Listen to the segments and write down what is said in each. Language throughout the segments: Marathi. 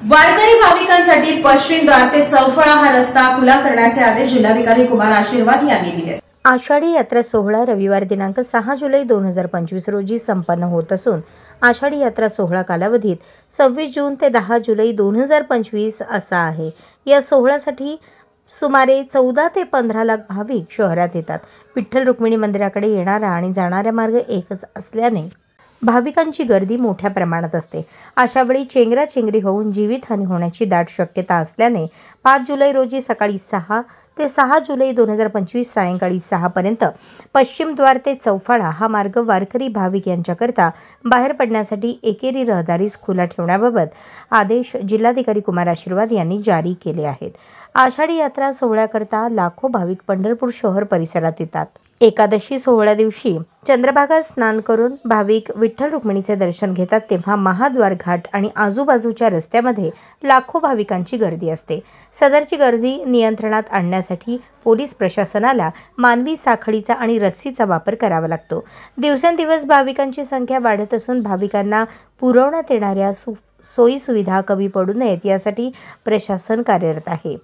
वारकरी भाविकांसाठी पश्चिम द्वार ते चौफळा हा रस्ता खुला करण्याचे आदेश जिल्हाधिकारी कुमार आशीर्वाद यांनी दिले। आषाढी यात्रा सोहळा रविवार दिनांक 6 जुलै 2025 रोजी संपन्न होत असून आषाढी यात्रा सोहळा कालावधीत 26 जून ते 10 जुलै 2025 असा आहे। या सोहळ्यासाठी सुमारे 14 ते 15 लाख भाविक शहरात येतात। विठ्ठल रुक्मिणी मंदिराकडे येणारा आणि जाणारा मार्ग एकच असल्याने भाविकांची गर्दी मोठ्या प्रमाणात असते। अशावेळी चेंगराचेंगरी होऊन जीवितहानी होण्याची दाट शक्यता असल्याने 5 जुलै रोजी सकाळी 6 ते 6 जुलै 2025 सायंकाळी 6 पर्यंत पश्चिम द्वार ते चौफाळा हा मार्ग वारकरी भाविक यांच्याकरता बाहेर पडण्यासाठी एकेरी रहदारीस खुला ठेवण्याबाबत आदेश जिल्हाधिकारी कुमार आशीर्वाद यांनी जारी केले आहेत। आषाढी यात्रा सोहळ्याकरता लाखो भाविक पंढरपूर शहर परिसरात येतात। एकादशी सोहळ्या दिवशी चंद्रभागा स्नान करून भाविक विठ्ठल रुक्मिणीचे दर्शन घेतात, तेव्हा महाद्वार घाट आणि आजूबाजूच्या रस्त्यामध्ये लाखो भाविकांची गर्दी असते। सदरची गर्दी नियंत्रणात आणण्यासाठी पोलीस प्रशासनाला मानवी साखळीचा आणि रस्सीचा वापर करावा लागतो। दिवसेंदिवस भाविकांची संख्या वाढत असून भाविकांना पुरवण्यात येणाऱ्या सोयी सुविधा कमी पडू नयेत यासाठी प्रशासन कार्यरत आहे।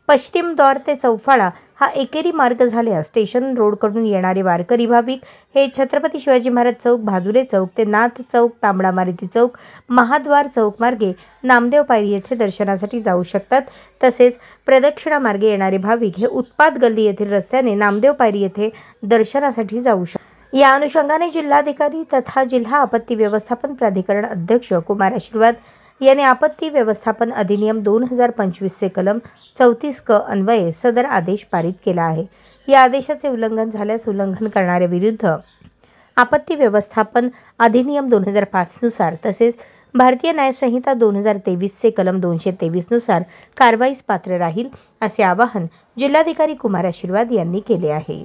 पश्चिम द्वार ते चौफाळा हा एकेरी मार्ग झाल्यास स्टेशन रोडकडून येणारे वारकरी भाविक हे छत्रपती शिवाजी महाराज चौक, भादुले चौक ते नाथ चौक, तांबडा मारुती चौक, महाद्वार चौक मार्गे नामदेव पायरी येथे दर्शनासाठी जाऊ शकतात। तसेच प्रदक्षिणा मार्गे येणारे भाविक हे उत्पात गल्ली येथील रस्त्याने नामदेव पायरी येथे दर्शनासाठी जाऊ शकतात। या अनुषंगाने जिल्हाधिकारी तथा जिल्हा आपत्ती व्यवस्थापन प्राधिकरण अध्यक्ष कुमार आशीर्वाद यांनी आपत्ती व्यवस्थापन अधिनियम 2025 चे कलम 34 क अन्वये सदर आदेश पारित केला आहे। या आदेशाचे उल्लंघन झाल्यास उल्लंघन करणाऱ्या विरुद्ध आपत्ती व्यवस्थापन अधिनियम 2005 नुसार तसेच भारतीय न्याय संहिता 2023 चे कलम 223 नुसार कारवाईस पात्र राहील, असे आवाहन जिल्हाधिकारी कुमार आशीर्वाद यांनी केले आहे।